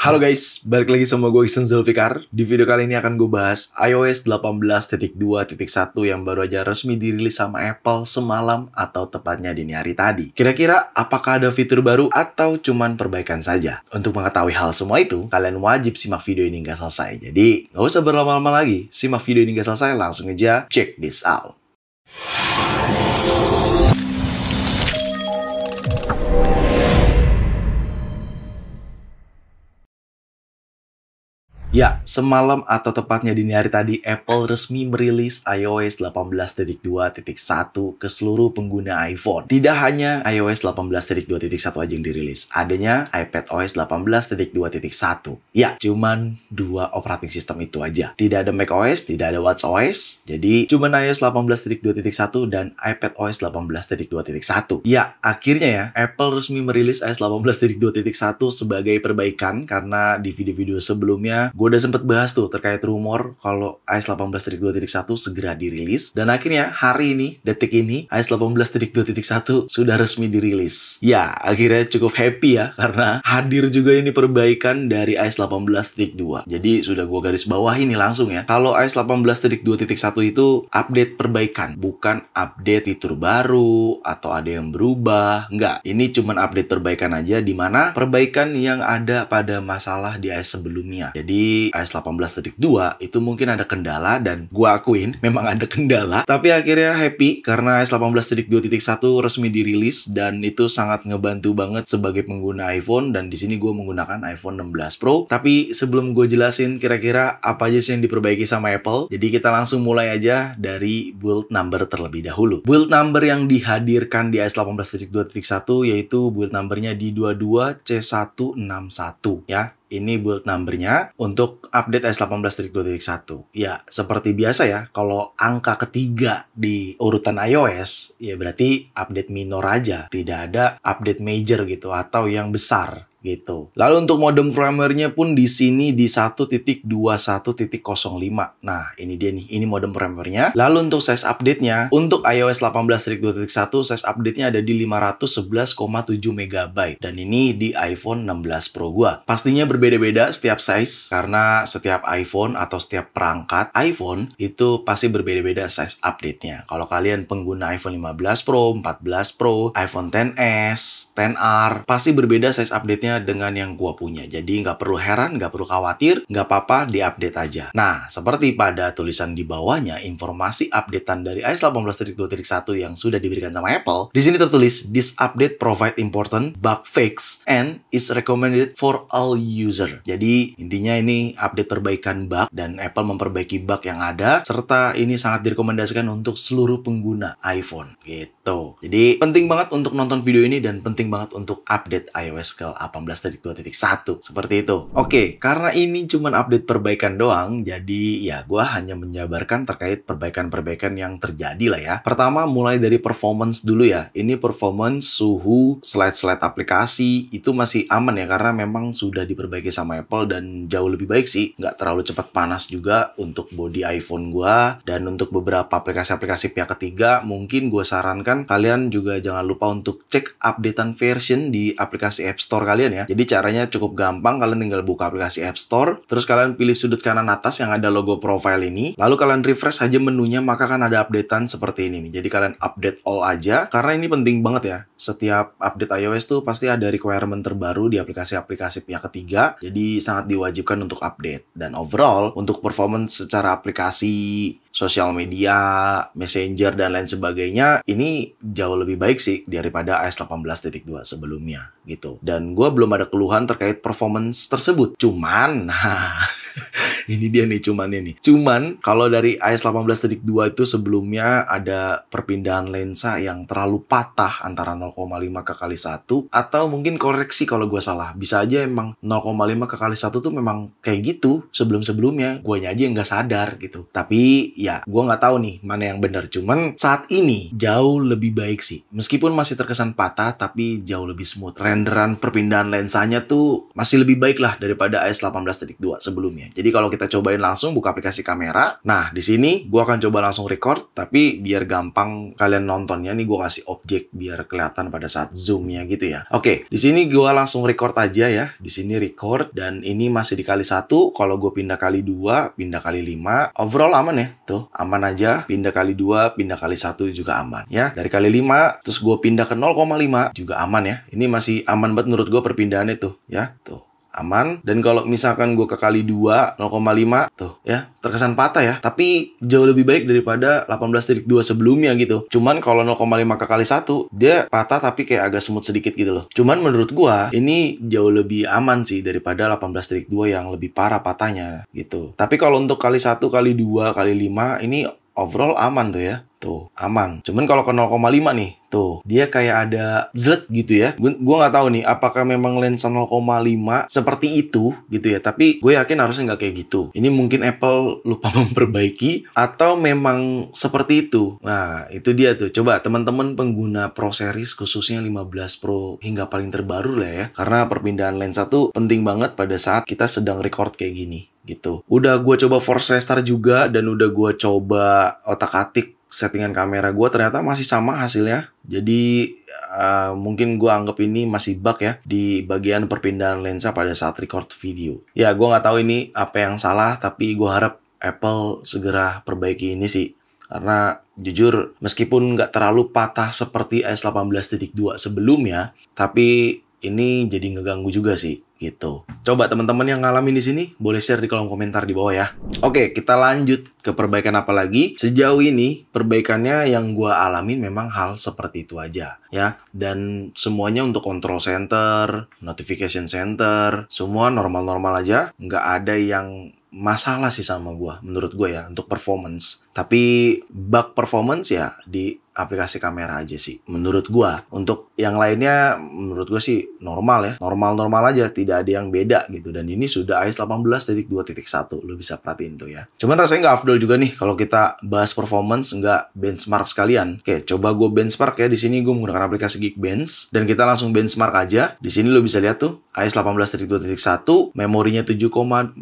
Halo guys, balik lagi sama gue Iksan Zulfikar. Di video kali ini akan gue bahas iOS 18.2.1 yang baru aja resmi dirilis sama Apple semalam atau tepatnya dini hari tadi. Kira-kira apakah ada fitur baru atau cuman perbaikan saja? Untuk mengetahui hal semua itu, kalian wajib simak video ini hingga selesai. Jadi, gak usah berlama-lama lagi, simak video ini hingga selesai, langsung aja check this out. Ya, semalam atau tepatnya dini hari tadi, Apple resmi merilis iOS 18.2.1 ke seluruh pengguna iPhone. Tidak hanya iOS 18.2.1 aja yang dirilis, adanya iPadOS 18.2.1. Ya, cuman dua operating system itu aja. Tidak ada macOS, tidak ada watchOS, jadi cuman iOS 18.2.1 dan iPadOS 18.2.1. Ya, akhirnya ya, Apple resmi merilis iOS 18.2.1 sebagai perbaikan karena di video-video sebelumnya gue udah sempet bahas tuh terkait rumor kalau iOS 18.2.1 segera dirilis. Dan akhirnya hari ini, detik ini, iOS 18.2.1 sudah resmi dirilis. Ya, akhirnya cukup happy ya karena hadir juga ini perbaikan dari iOS 18.2. Jadi sudah gue garis bawah ini langsung ya. Kalau iOS 18.2.1 itu update perbaikan, bukan update fitur baru atau ada yang berubah. Enggak, ini cuman update perbaikan aja, dimana perbaikan yang ada pada masalah di iOS sebelumnya. Jadi iOS 18.2 itu mungkin ada kendala, dan gua akuin memang ada kendala, tapi akhirnya happy karena iOS 18.2.1 resmi dirilis dan itu sangat ngebantu banget sebagai pengguna iPhone. Dan di sini gue menggunakan iPhone 16 Pro. Tapi sebelum gue jelasin kira-kira apa aja sih yang diperbaiki sama Apple, jadi kita langsung mulai aja dari build number terlebih dahulu. Build number yang dihadirkan di iOS 18.2.1 yaitu build numbernya di 22C161 ya. Ini build numbernya untuk update iOS 18.2.1. Ya, seperti biasa ya, kalau angka ketiga di urutan iOS, ya berarti update minor aja. Tidak ada update major gitu, atau yang besar gitu. Lalu untuk modem firmware-nya pun di sini di 1.21.05. Nah, ini dia nih, ini modem firmware-nya. Lalu untuk size update-nya, untuk iOS 18.2.1 size update-nya ada di 511,7 MB. Dan ini di iPhone 16 Pro gua. Pastinya berbeda-beda setiap size, karena setiap iPhone atau setiap perangkat iPhone itu pasti berbeda-beda size update-nya. Kalau kalian pengguna iPhone 15 Pro, 14 Pro, iPhone XS, XR, pasti berbeda size update-nya dengan yang gua punya. Jadi nggak perlu heran, nggak perlu khawatir, nggak apa-apa, diupdate aja. Nah, seperti pada tulisan di bawahnya, informasi updatean dari iOS 18.2.1 yang sudah diberikan sama Apple, di sini tertulis, this update provide important bug fix and is recommended for all user. Jadi intinya ini update perbaikan bug, dan Apple memperbaiki bug yang ada, serta ini sangat direkomendasikan untuk seluruh pengguna iPhone gitu. Jadi penting banget untuk nonton video ini dan penting banget untuk update iOS ke 18.2.1 seperti itu. Oke, karena ini cuman update perbaikan doang, jadi ya gue hanya menjabarkan terkait perbaikan-perbaikan yang terjadi lah ya. Pertama, mulai dari performance dulu ya. Ini performance, suhu, slide-slide aplikasi itu masih aman ya, karena memang sudah diperbaiki sama Apple dan jauh lebih baik sih. Nggak terlalu cepat panas juga untuk body iPhone gue. Dan untuk beberapa aplikasi-aplikasi pihak ketiga, mungkin gue sarankan kalian juga jangan lupa untuk cek updatean version di aplikasi App Store kalian ya. Jadi caranya cukup gampang, kalian tinggal buka aplikasi App Store, terus kalian pilih sudut kanan atas yang ada logo profile ini, lalu kalian refresh aja menunya, maka kan ada updatean seperti ini nih. Jadi kalian update all aja, karena ini penting banget ya. Setiap update iOS tuh pasti ada requirement terbaru di aplikasi-aplikasi pihak ketiga, jadi sangat diwajibkan untuk update. Dan overall, untuk performance secara aplikasi sosial media, messenger, dan lain sebagainya, ini jauh lebih baik sih daripada iOS 18.2 sebelumnya gitu. Dan gue belum ada keluhan terkait performance tersebut. Cuman, ini dia nih cuman kalau dari iOS 18.2 itu sebelumnya ada perpindahan lensa yang terlalu patah antara 0,5 ke kali 1, atau mungkin koreksi kalau gue salah. Bisa aja emang 0,5 ke kali 1 tuh memang kayak gitu sebelum-sebelumnya. Guanya aja yang nggak sadar gitu. Tapi ya, gue nggak tahu nih mana yang benar. Cuman saat ini jauh lebih baik sih. Meskipun masih terkesan patah, tapi jauh lebih smooth. Renderan perpindahan lensanya tuh masih lebih baik lah daripada iOS 18.2 sebelumnya. Jadi kalau kita kita cobain langsung buka aplikasi kamera. Nah, di sini gue akan coba langsung record, tapi biar gampang kalian nontonnya nih gue kasih objek biar kelihatan pada saat zoomnya gitu ya. Oke, di sini gue langsung record aja ya. Di sini record dan ini masih dikali 1. Kalau gue pindah kali 2, pindah kali 5, overall aman ya. Tuh, aman aja. Pindah kali 2, pindah kali 1 juga aman ya. Dari kali 5, terus gue pindah ke 0,5 juga aman ya. Ini masih aman banget menurut gue perpindahannya tuh ya. Tuh, aman. Dan kalau misalkan gue ke kali 2, 0,5 tuh ya, terkesan patah ya, tapi jauh lebih baik daripada 18.2 sebelumnya gitu. Cuman kalau 0,5 ke kali 1 dia patah tapi kayak agak smooth sedikit gitu loh. Cuman menurut gua ini jauh lebih aman sih daripada 18.2 yang lebih parah patahnya gitu. Tapi kalau untuk kali 1, kali 2, kali 5 ini overall aman tuh ya. Tuh, aman. Cuman kalau ke 0,5 nih, tuh, dia kayak ada zlet gitu ya. Gue nggak tahu nih, apakah memang lensa 0,5 seperti itu gitu ya. Tapi gue yakin harusnya nggak kayak gitu. Ini mungkin Apple lupa memperbaiki atau memang seperti itu. Nah, itu dia tuh. Coba teman-teman pengguna Pro Series khususnya 15 Pro hingga paling terbaru lah ya. Karena perpindahan lensa tuh penting banget pada saat kita sedang record kayak gini gitu. Udah gue coba force restart juga dan udah gue coba otak-atik settingan kamera gue, ternyata masih sama hasilnya. Jadi mungkin gue anggap ini masih bug ya di bagian perpindahan lensa pada saat record video. Ya, gue nggak tahu ini apa yang salah, tapi gue harap Apple segera perbaiki ini sih. Karena jujur, meskipun nggak terlalu patah seperti S18.2 sebelumnya, tapi ini jadi ngeganggu juga sih gitu. Coba teman-teman yang ngalamin di sini boleh share di kolom komentar di bawah ya. Oke, kita lanjut ke perbaikan apa lagi. Sejauh ini perbaikannya yang gua alamin memang hal seperti itu aja ya. Dan semuanya untuk control center, notification center, semua normal-normal aja. Nggak ada yang masalah sih sama gua, menurut gua ya, untuk performance. Tapi bug performance ya di aplikasi kamera aja sih menurut gua. Untuk yang lainnya menurut gua sih normal ya, normal-normal aja, tidak ada yang beda gitu. Dan ini sudah iOS 18.2.1, lo bisa perhatiin tuh ya. Cuman rasanya nggak afdol juga nih kalau kita bahas performance nggak benchmark sekalian. Oke, coba gue benchmark ya. Di sini gue menggunakan aplikasi Geekbench dan kita langsung benchmark aja. Di sini lo bisa lihat tuh iOS 18.2.1, memorinya 7,48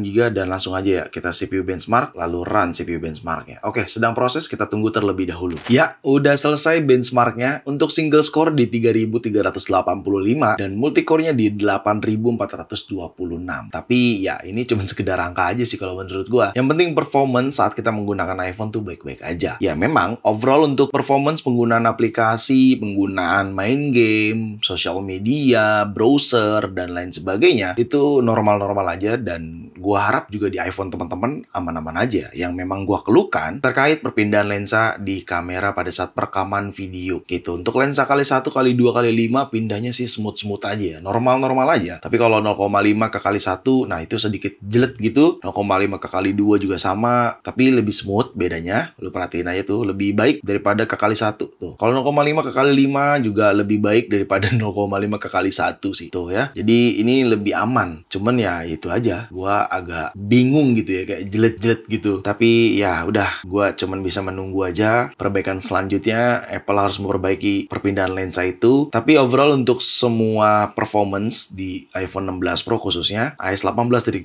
GB dan langsung aja ya kita CPU benchmark lalu run CPU benchmarknya. Oke, sedang proses, kita tunggu terlebih dahulu. Ya, udah selesai benchmarknya. Untuk single score di 3385 dan multicore-nya di 8426. Tapi ya ini cuma sekedar angka aja sih kalau menurut gua. Yang penting performance saat kita menggunakan iPhone tuh baik-baik aja. Ya memang overall untuk performance penggunaan aplikasi, penggunaan main game, social media, browser dan lain sebagainya itu normal-normal aja. Dan gua harap juga di iPhone teman-teman aman-aman aja. Yang memang gua keluhkan terkait perpindahan lensa di kamera pada saat perekaman video gitu. Untuk lensa kali 1, kali 2, kali 5 pindahnya sih smooth-smooth aja ya. Normal-normal aja. Tapi kalau 0,5 ke kali 1, nah itu sedikit jelek gitu. 0,5 ke kali 2 juga sama, tapi lebih smooth bedanya. Lu perhatiin aja tuh, lebih baik daripada ke kali 1 tuh. Kalau 0,5 ke kali 5 juga lebih baik daripada 0,5 ke kali 1 sih tuh ya. Jadi ini lebih aman. Cuman ya itu aja, gua agak bingung gitu ya, kayak jelet-jelet gitu. Tapi ya udah, gua cuman bisa menunggu aja perbaikan selanjutnya. Apple harus memperbaiki perpindahan lensa itu. Tapi overall untuk semua performance di iPhone 16 Pro khususnya iOS 18.2.1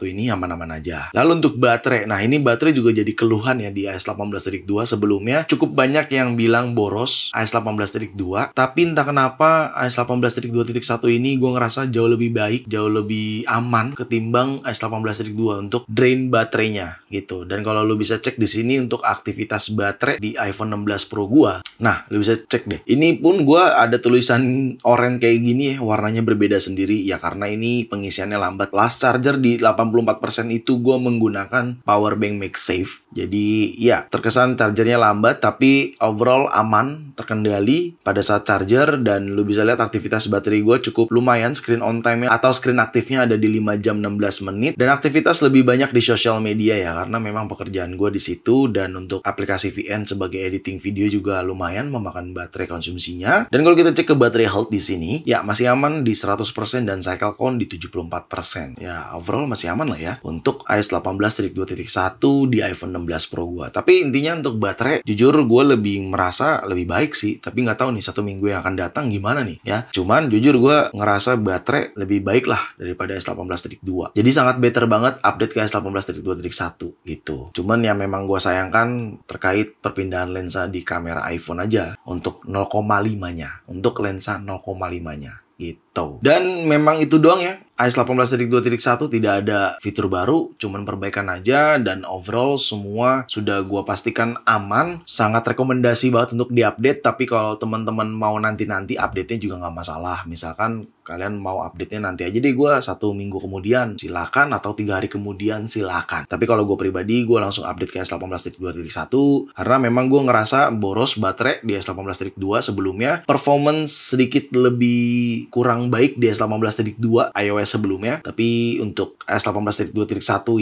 ini aman-aman aja. Lalu untuk baterai, nah ini baterai juga jadi keluhan ya di iOS 18.2 sebelumnya. Cukup banyak yang bilang boros iOS 18.2, tapi entah kenapa iOS 18.2.1 ini gue ngerasa jauh lebih baik, jauh lebih aman ketimbang iOS 18.2 untuk drain baterainya gitu. Dan kalau lu bisa cek di sini untuk aktivitas baterai di iPhone 16 Pro gua, nah lu bisa cek deh. Ini pun gua ada tulisan oranye kayak gini ya, warnanya berbeda sendiri ya karena ini pengisiannya lambat. Last charger di 84% itu gue menggunakan power bank MagSafe. Jadi ya terkesan chargernya lambat tapi overall aman, terkendali pada saat charger. Dan lu bisa lihat aktivitas baterai gue cukup lumayan. Screen on time-nya atau screen aktifnya ada di 5 jam 16 menit. Dan aktivitas lebih banyak di sosial media ya karena memang pekerjaan gue di situ. Dan untuk aplikasi VN sebagai editing video juga lumayan memakan baterai konsumsinya. Dan kalau kita cek ke baterai health di sini ya masih aman di 100% dan cycle count di 74%. Ya overall masih aman lah ya untuk iOS 18.2.1 di iPhone 16 Pro gua. Tapi intinya untuk baterai jujur gue lebih merasa lebih baik sih. Tapi nggak tahu nih 1 minggu yang akan datang gimana nih ya. Cuman jujur gue ngerasa baterai lebih baik lah daripada iOS 18.2. Jadi sangat better banget update ke iOS 18.2.1 gitu. Cuman yang memang gue sayangkan terkait perpindahan lensa di kamera iPhone aja untuk 0,5-nya, untuk lensa 0,5-nya gitu. Dan memang itu doang ya. iOS 18.2.1 tidak ada fitur baru, cuman perbaikan aja, dan overall semua sudah gua pastikan aman. Sangat rekomendasi banget untuk diupdate, tapi kalau teman-teman mau nanti-nanti update-nya juga nggak masalah. Misalkan kalian mau update-nya nanti aja deh, gue 1 minggu kemudian silakan, atau 3 hari kemudian silakan. Tapi kalau gue pribadi, gue langsung update ke iOS 18.2.1 karena memang gue ngerasa boros baterai di iOS 18.2 sebelumnya. Performance sedikit lebih kurang baik di iOS 18.2 iOS sebelumnya, tapi untuk iOS 18.2.1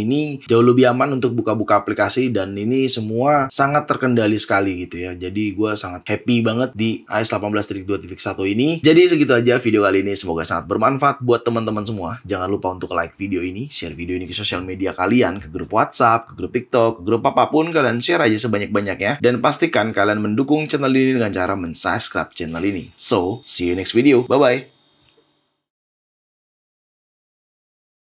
ini jauh lebih aman untuk buka-buka aplikasi, dan ini semua sangat terkendali sekali gitu ya. Jadi gue sangat happy banget di iOS 18.2.1 ini. Jadi segitu aja video kali ini, semoga sangat bermanfaat buat teman-teman semua. Jangan lupa untuk like video ini, share video ini ke sosial media kalian, ke grup WhatsApp, ke grup TikTok, ke grup apapun, kalian share aja sebanyak-banyaknya. Dan pastikan kalian mendukung channel ini dengan cara mensubscribe channel ini. So, see you next video. Bye-bye.